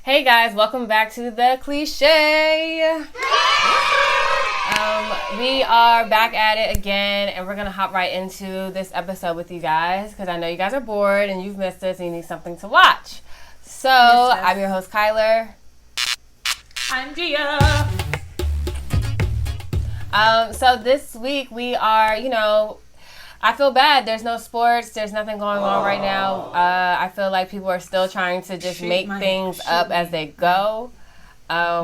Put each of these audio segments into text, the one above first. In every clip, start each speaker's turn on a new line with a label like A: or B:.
A: Hey guys, welcome back to the cliche. We are back at it again, and we're gonna hop right into this episode with you guys because I know you guys are bored and you've missed us and you need something to watch. So I'm your host Kyler.
B: I'm Gia.
A: So this week we are, I feel bad. There's no sports. There's nothing going on right now. I feel like people are still trying to just make things up as they go,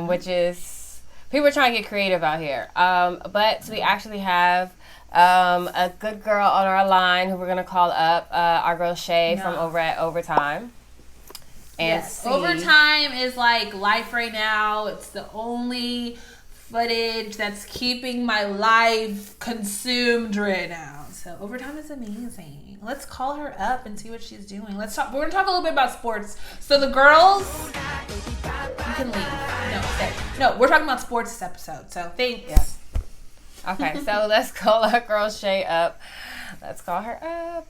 A: which is, people are trying to get creative out here. But we actually have a good girl on our line who we're going to call up, our girl Shea from over at Overtime. And
B: yes, Overtime is like life right now. It's the only footage that's keeping my life consumed right now. So Overtime is amazing. Let's call her up and see what she's doing. Let's talk. We're gonna talk a little bit about sports. So the girls, you can leave. No, stay. No, we're talking about sports this episode. So thanks.
A: Yeah. Okay, so let's call our girl Shea up. Let's call her up.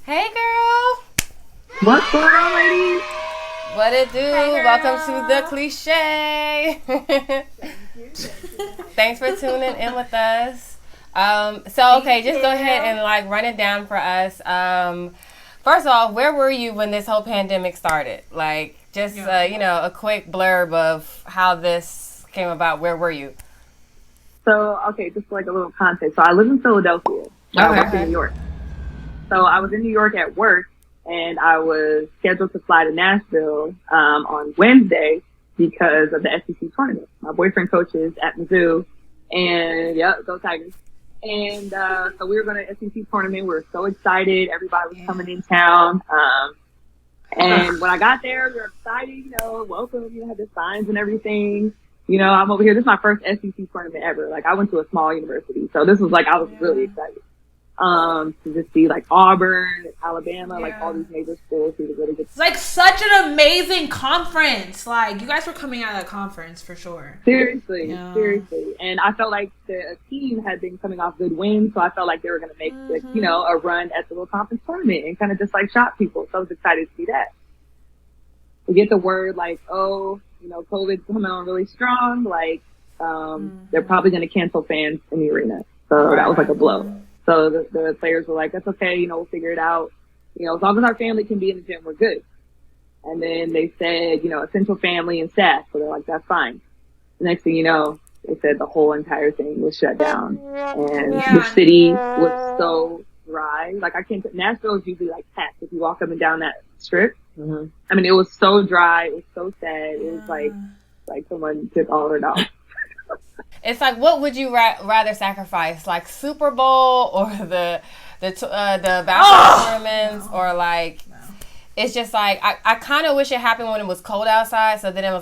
A: Hey, girl.
C: What's going on, ladies?
A: What it do?
B: Hey,
A: welcome to the cliche. Thanks for tuning in with us. Okay, just go ahead and run it down for us. First off, where were you when this whole pandemic started? A quick blurb of how this came about. Where were you?
C: So, just like a little context. So I live in Philadelphia. I work in New York. So I was in New York at work, and I was scheduled to fly to Nashville on Wednesday because of the SEC tournament. My boyfriend coaches at Mizzou, and go Tigers. And so we were going to SEC tournament. We were so excited. Everybody was coming in town. And when I got there, we were excited, welcome, had the signs and everything. I'm over here. This is my first SEC tournament ever. I went to a small university. So this was I was really excited. To just see Auburn, Alabama, all these major schools. It was really good.
B: It's such an amazing conference. You guys were coming out of that conference for sure.
C: Seriously. And I felt like the team had been coming off good wins, so I felt like they were going to make a run at the little conference tournament and kind of just shock people. So I was excited to see that. We get the word COVID's coming on really strong. They're probably going to cancel fans in the arena. So that was a blow. So the players were like, that's okay, we'll figure it out. As long as our family can be in the gym, we're good. And then they said, essential family and staff. So they're like, that's fine. The next thing you know, they said the whole entire thing was shut down. And the city was so dry. Nashville is usually packed if you walk up and down that strip. Mm-hmm. I mean, it was so dry. It was so sad. It was like someone took all their dogs.
A: It's what would you rather sacrifice, Super Bowl or the basketball tournaments, or it's just I kind of wish it happened when it was cold outside, so then it was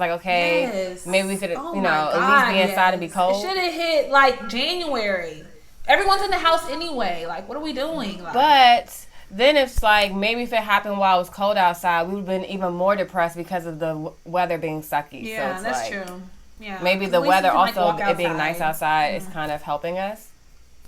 A: maybe we could at least be inside and be cold.
B: It should have hit January. Everyone's in the house anyway. What are we doing?
A: But then it's maybe if it happened while it was cold outside, we would have been even more depressed because of the weather being sucky.
B: Yeah,
A: so
B: that's true. Yeah.
A: Maybe the weather also, it being nice outside, is kind of helping us.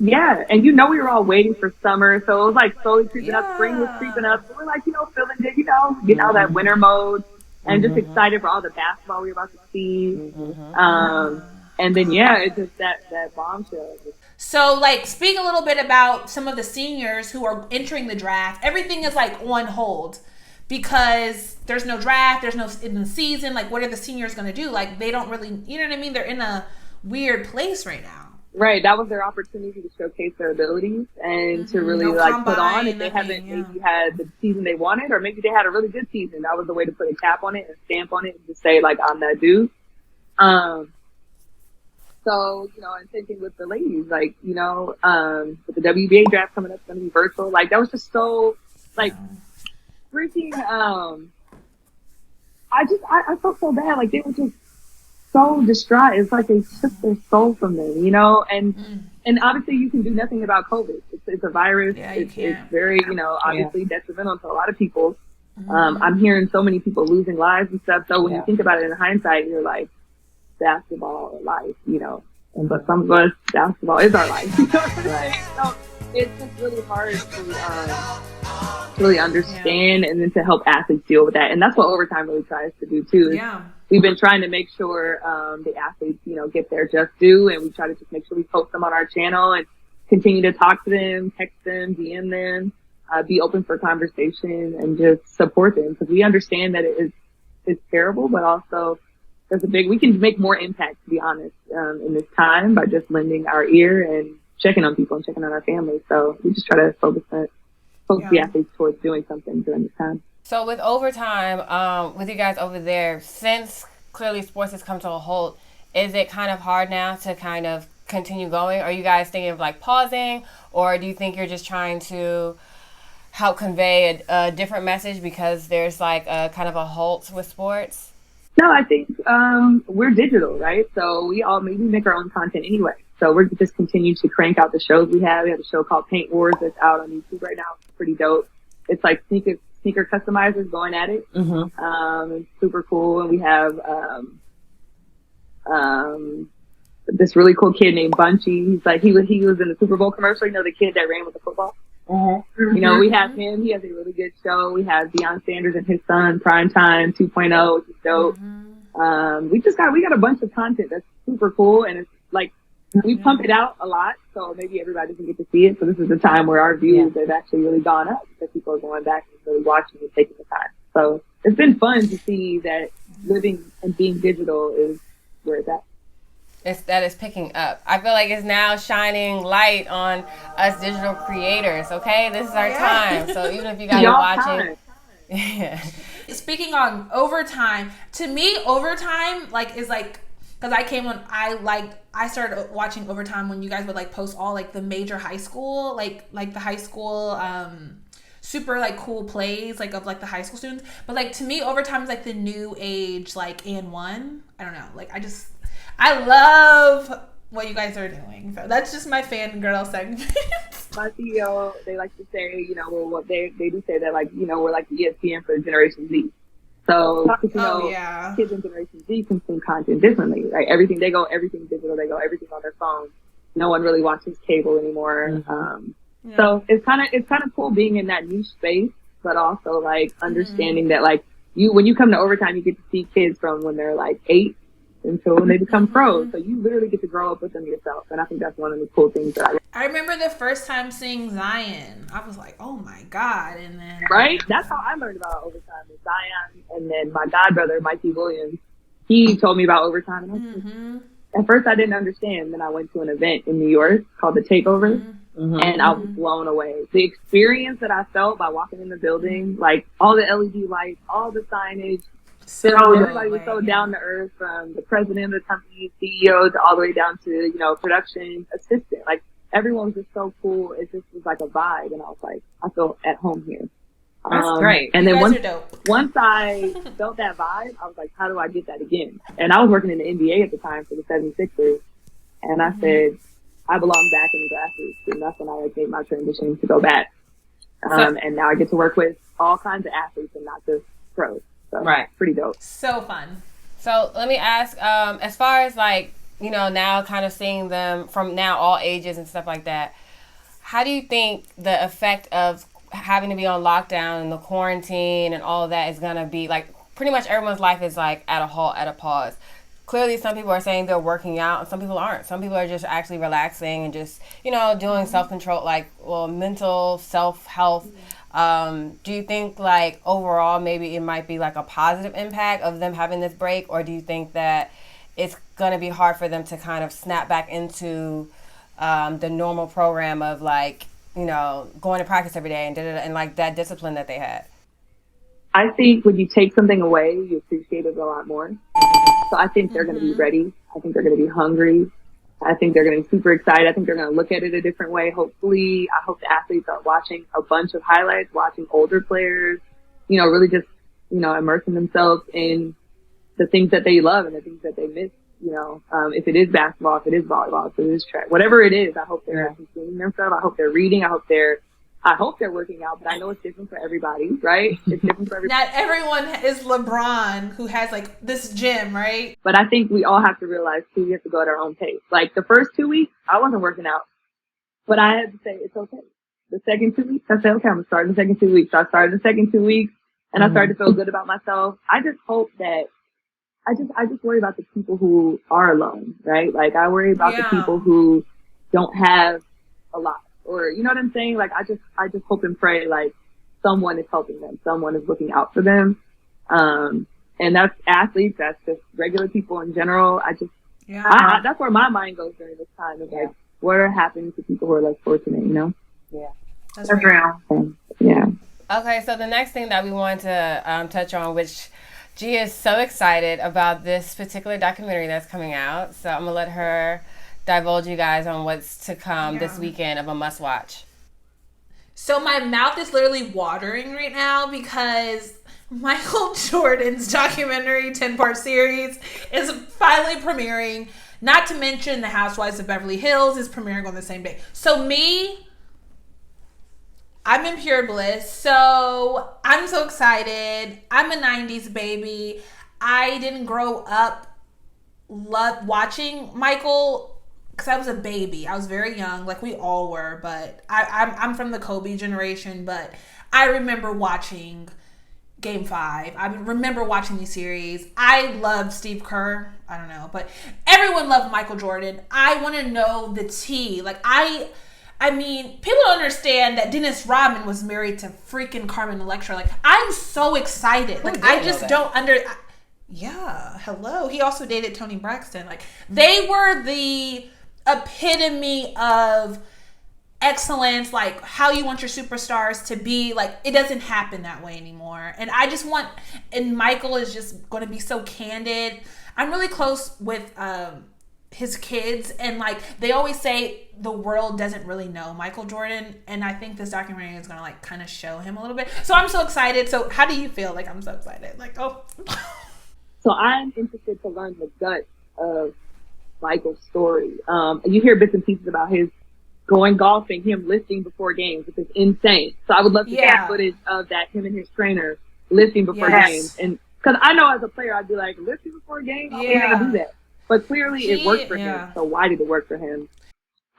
C: Yeah, and we were all waiting for summer, so it was slowly creeping up. Spring was creeping up. So we're feeling good, getting out of that winter mode, and just excited for all the basketball we were about to see. And then it's just that bombshell.
B: So speak a little bit about some of the seniors who are entering the draft. Everything is on hold. Because there's no draft, there's no in the season. What are the seniors going to do? They don't really, you know what I mean? They're in a weird place right now.
C: Right. That was their opportunity to showcase their abilities and to really put on if they haven't maybe had the season they wanted, or maybe they had a really good season. That was the way to put a cap on it and stamp on it and just say I'm that dude. So, and same thing with the ladies, with the WBA draft coming up, it's going to be virtual. That was just so freaking, I felt so bad. They were just so distraught. It's they took their soul from them, and obviously you can do nothing about COVID. It's a virus.
B: Yeah,
C: it's very, obviously detrimental to a lot of people. I'm hearing so many people losing lives and stuff. So when you think about it in hindsight, you're basketball or life, but some of us, basketball is our life. So it's just really hard to, really understand and then to help athletes deal with that. And that's what Overtime really tries to do too. We've been trying to make sure the athletes, you know, get their just due, and we try to just make sure we post them on our channel and continue to talk to them, text them, DM them, be open for conversation and just support them, because we understand that it's terrible, but also we can make more impact, to be honest, in this time by just lending our ear and checking on people and checking on our families. So we just try to focus the athletes towards doing something during this time.
A: So with Overtime, with you guys over there, since clearly sports has come to a halt, is it kind of hard now to kind of continue going? Are you guys thinking of like pausing, or do you think you're just trying to help convey a different message because there's like a kind of a halt with sports?
C: No, I think we're digital, right? So we make our own content anyway. So we're just continue to crank out the shows we have. We have a show called Paint Wars that's out on YouTube right now. It's pretty dope. It's like sneaker customizers going at it. It's super cool. And we have this really cool kid named Bunchy. He's like he was in the Super Bowl commercial. You know, the kid that ran with the football. You know, we have him. He has a really good show. We have Deion Sanders and his son, Primetime 2.0, which is dope. We got a bunch of content that's super cool, and it's like we pump it out a lot, so maybe everybody doesn't get to see it. So this is the time where our views have actually really gone up because people are going back and really watching and taking the time. So it's been fun to see that living and being digital is where it's at.
A: That is picking up. I feel like it's now shining light on us digital creators. Okay, this is our time. So even if you guys are watching,
B: Speaking on Overtime, to me, Overtime is like, because I started watching Overtime when you guys would like post all like the major high school, like the high school super like cool plays like of like the high school students. But like to me, Overtime is like the new age like and one. I don't know. Like I love what you guys are doing. So that's just my fangirl segment.
C: My CEO, they like to say, you know, well, what they do say that, like, you know, we're like the ESPN for Generation Z. So, kids in Generation Z consume content differently, right? Everything digital, they go everything on their phone. No one really watches cable anymore. So it's kind of cool being in that niche space, but also like understanding that like when you come to Overtime, you get to see kids from when they're like 8 until when they become pros. So you literally get to grow up with them yourself. And I think that's one of the cool things that
B: I remember the first time seeing Zion. I was like, oh my God. And then
C: right? That's how I learned about Overtime, is Zion. And then my godbrother, Mikey Williams, he told me about Overtime. And at first I didn't understand. Then I went to an event in New York called the Takeover. And I was blown away. The experience that I felt by walking in the building, like all the LED lights, all the signage, everybody was so down to earth, from the president of the company, CEO, all the way down to, you know, production assistant. Like everyone was just so cool. It just was like a vibe, and I was like, I feel at home here.
A: That's great.
C: And then once I felt that vibe, I was like, how do I get that again? And I was working in the NBA at the time for the 76ers, and I said, I belong back in the grassroots, and that's when I like made my transition to go back. And now I get to work with all kinds of athletes and not just pros. So, pretty dope.
B: So fun.
A: So let me ask, as far as like, you know, now kind of seeing them from now all ages and stuff like that, how do you think the effect of having to be on lockdown and the quarantine and all of that is going to be? Like pretty much everyone's life is like at a halt, at a pause. Clearly some people are saying they're working out and some people aren't. Some people are just actually relaxing and just, you know, doing self-control, like, well, mental self-health. Do you think like overall maybe it might be like a positive impact of them having this break, or do you think that it's going to be hard for them to kind of snap back into the normal program of like, you know, going to practice every day and like that discipline that they had?
C: I think when you take something away, you appreciate it a lot more. So I think they're going to be ready. I think they're going to be hungry. I think they're going to be super excited. I think they're going to look at it a different way. Hopefully, I hope the athletes are watching a bunch of highlights, watching older players, you know, really just, you know, immersing themselves in the things that they love and the things that they miss, you know, if it is basketball, if it is volleyball, if it is track, whatever it is, I hope they're consuming themselves. I hope they're reading. I hope they're working out, but I know it's different for everybody, right? It's different for everybody.
B: Not everyone is LeBron, who has like this gym, right?
C: But I think we all have to realize too, we have to go at our own pace. Like the first 2 weeks, I wasn't working out, but I had to say it's okay. the second 2 weeks. I said, okay, I'm gonna start in the second 2 weeks. So I started the second 2 weeks, and I started to feel good about myself. I just hope that I just worry about the people who are alone, right? Like I worry about the people who don't have a lot, or you know what I'm saying? Like I just hope and pray like someone is helping them, someone is looking out for them. And that's athletes, that's just regular people in general. That's where my mind goes during this time, is like, what are happening to people who are less fortunate, you know?
A: Yeah.
B: That's real.
C: Yeah.
A: Okay, so the next thing that we wanted to touch on, which G is so excited about this particular documentary that's coming out. So I'm going to let her divulge you guys on what's to come this weekend of a must-watch.
B: So my mouth is literally watering right now because Michael Jordan's documentary 10-part series is finally premiering. Not to mention The Housewives of Beverly Hills is premiering on the same day. So I'm in pure bliss. So I'm so excited. I'm a 90s baby. I didn't grow up watching Michael because I was a baby. I was very young, like we all were. But I'm from the Kobe generation. But I remember watching Game 5. I remember watching these series. I loved Steve Kerr. I don't know. But everyone loved Michael Jordan. I want to know the tea. Like, I mean, people don't understand that Dennis Rodman was married to freaking Carmen Electra. Like, I'm so excited. Like, I just don't yeah, hello. He also dated Toni Braxton. Like, they were the epitome of excellence, like how you want your superstars to be. Like, it doesn't happen that way anymore. And I just want, and Michael is just going to be so candid. I'm really close with his kids, and like they always say the world doesn't really know Michael Jordan, and I think this documentary is going to like kind of show him a little bit. So I'm so excited. So how do you feel? Like, I'm so excited. Like, oh.
C: So I'm interested to learn the guts of Michael's story. You hear bits and pieces about his going golfing, him lifting before games, which is insane. So I would love to see footage of that, him and his trainer lifting before games. And because I know as a player, I'd be like, lifting before a game? I'm not gonna do that. But clearly it worked for him. So why did it work for him?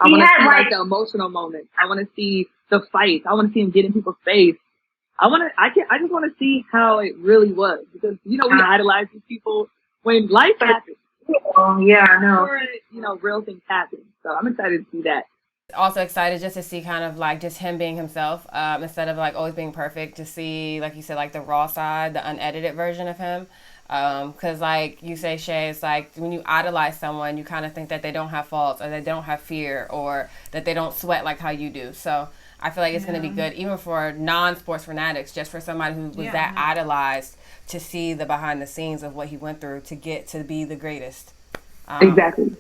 C: I want to see like the emotional moments. I want to see the fights. I want to see him get in people's face. I just want to see how it really was, because, you know, we idolize these people when life happens.
D: Oh, yeah, I know.
C: Or, you know, real things happen. So I'm excited to see that.
A: Also excited just to see kind of like just him being himself, instead of like always being perfect, to see, like you said, like the raw side, the unedited version of him. Because like you say, Shea, it's like when you idolize someone, you kind of think that they don't have faults, or they don't have fear, or that they don't sweat like how you do. So I feel like it's going to be good, even for non-sports fanatics, just for somebody who was that idolized, to see the behind the scenes of what he went through to get to be the greatest.
C: Exactly.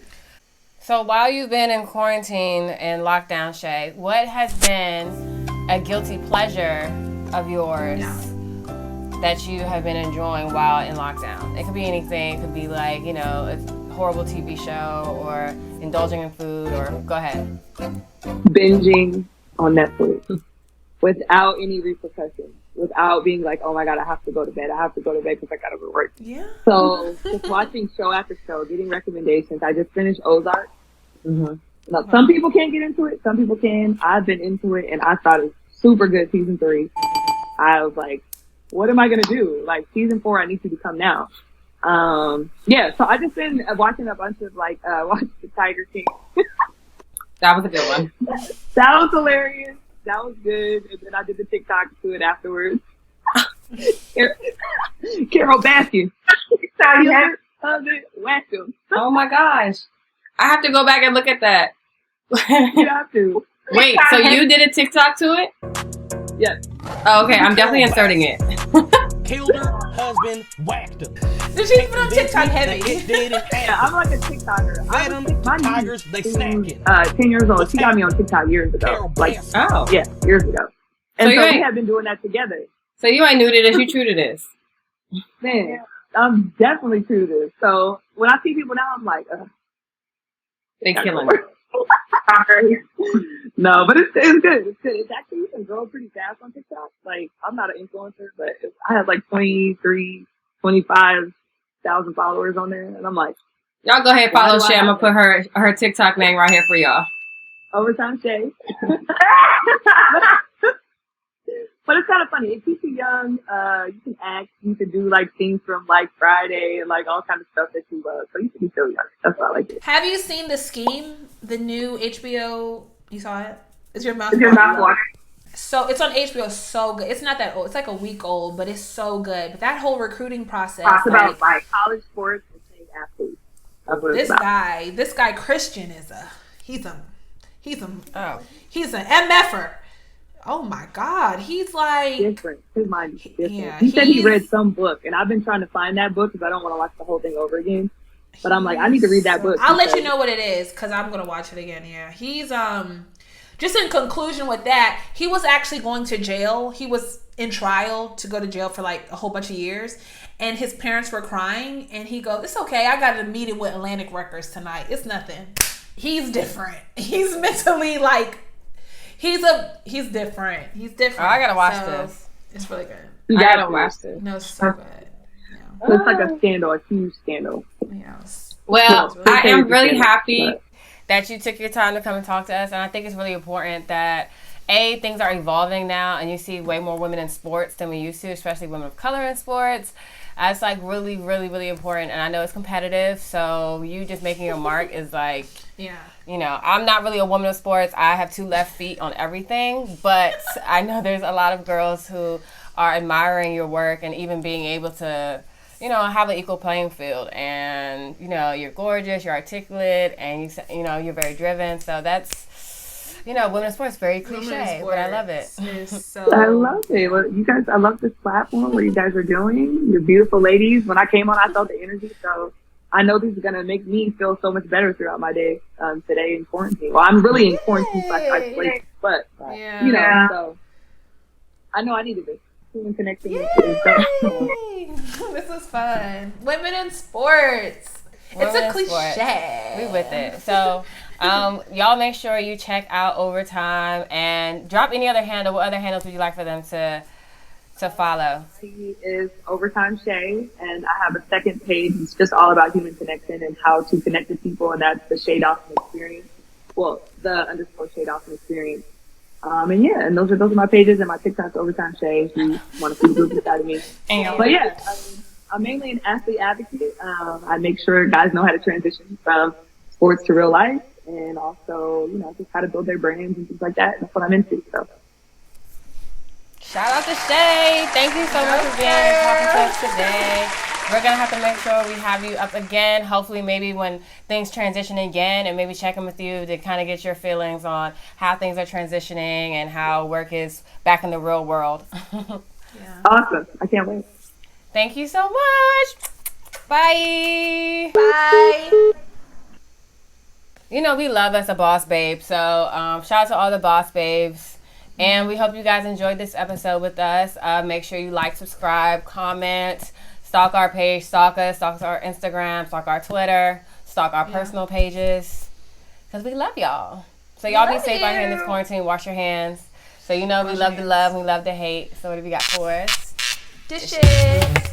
A: So while you've been in quarantine and lockdown, Shea, what has been a guilty pleasure of yours that you have been enjoying while in lockdown? It could be anything. It could be like, you know, a horrible TV show, or indulging in food, or go ahead.
C: Binging on Netflix without any repercussions, without being like, oh my God, I have to go to bed because I gotta go to work.
B: Yeah.
C: So just watching show after show, getting recommendations. I just finished Ozark. Now, some people can't get into it, some people can. I've been into it, and I thought it was super good. Season 3, I was like, what am I gonna do? Like, season 4, I need to become now. So I just been watching a bunch of like watch the Tiger King.
D: That was a good one.
C: That was hilarious. That was good. And then I did the TikTok to it afterwards. Carol Baskin. Whack him.
D: Oh my gosh. I have to go back and look at that.
C: You have to.
D: Wait, so you did a TikTok to it?
C: Yes.
D: Oh, okay, I'm definitely inserting it.
E: Killed her husband, whacked him.
B: So she's been on TikTok heavy.
C: Yeah, I'm like a TikToker.
E: My tigers, they snacking.
C: 10 years old. She got me on TikTok years ago. Like, years ago. And so we have been doing that together.
D: So you ain't new to this, you true to this.
C: Man, I'm definitely true to this. So when I see people now, I'm like,
D: they killing it.
C: No, but it's good. It's good. It's actually, you can grow pretty fast on TikTok. Like, I'm not an influencer, but I have like 25,000 followers on there, and I'm like,
D: y'all go ahead, follow Shea. I'm gonna put her TikTok name right here for y'all.
C: Overtime Shea. But it's kind of funny. It keeps you young. You can act. You can do like things from like Friday and like all kind of stuff that you love. So you can be so young. That's why I like it.
B: Have you seen The Scheme? The new HBO? You saw it? Is your mouth?
C: watering?
B: So it's on HBO. So good. It's not that old. It's like a week old, but it's so good. But that whole recruiting process.
C: It's about like college sports and staying athletes.
B: This guy Christian is he's an MFer. Oh my God, he's like
C: different. His mind is different.
B: Yeah,
C: he said he read some book, and I've been trying to find that book because I don't want to watch the whole thing over again. But I'm like, I need to read that book.
B: I'll let you know what it is because I'm gonna watch it again. Yeah, he's just in conclusion with that, he was actually going to jail. He was in trial to go to jail for like a whole bunch of years, and his parents were crying, and he goes, "It's okay. I got a meeting with Atlantic Records tonight. It's nothing." He's different. He's mentally like. He's different. He's different.
A: Oh, I gotta watch this.
B: It's really good.
D: I gotta watch this.
B: No, it's so good. Yeah.
C: So it's like a scandal, a huge scandal.
B: Yes.
D: Well, I am really happy
A: that you took your time to come and talk to us, and I think it's really important that things are evolving now, and you see way more women in sports than we used to, especially women of color in sports. It's like really, really, really important, and I know it's competitive. So you just making your mark is like,
B: yeah.
A: You know, I'm not really a woman of sports. I have 2 left feet on everything, but I know there's a lot of girls who are admiring your work and even being able to, you know, have an equal playing field. And you know, you're gorgeous, you're articulate, and you know, you're very driven. So that's. You know, women's sports very cliche, but I love it.
C: I love it. Well, you guys, I love this platform, what you guys are doing. You're beautiful ladies. When I came on, I felt the energy. So I know this is going to make me feel so much better throughout my day today in quarantine. Well, I'm really in quarantine, so I sleep, but, you know, so I know I needed this. Human connection.
B: This is fun. Women in sports. It's a cliche.
A: We with it. So, y'all make sure you check out Overtime and drop any other handle. What other handles would you like for them to follow?
C: He is Overtime Shea, and I have a second page. It's just all about human connection and how to connect with people, and that's the Shea Dawson Experience. Well, the _ Shea Dawson Experience. And yeah, and those are my pages, and my TikTok's Overtime Shea if you want to see the group inside of me. But yeah, I'm mainly an athlete advocate. I make sure guys know how to transition from sports to real life, and also, you know, just how to build their brands and things like that. That's what I'm into. So,
A: shout out to Shea. Thank you so much for being here talking to us today. We're gonna have to make sure we have you up again. Hopefully, maybe when things transition again, and maybe check in with you to kind of get your feelings on how things are transitioning and how work is back in the real world.
C: Awesome! I can't wait.
A: Thank you so much. Bye.
B: Bye.
A: You know, we love us a boss babe. So shout out to all the boss babes. And we hope you guys enjoyed this episode with us. Make sure you like, subscribe, comment, stalk our page, stalk our Instagram, stalk our Twitter, stalk our personal pages. Because we love y'all. So y'all be safe out here in this quarantine. Wash your hands. So you know we love the love, we love the hate. So what have you got for us?
B: Dishes.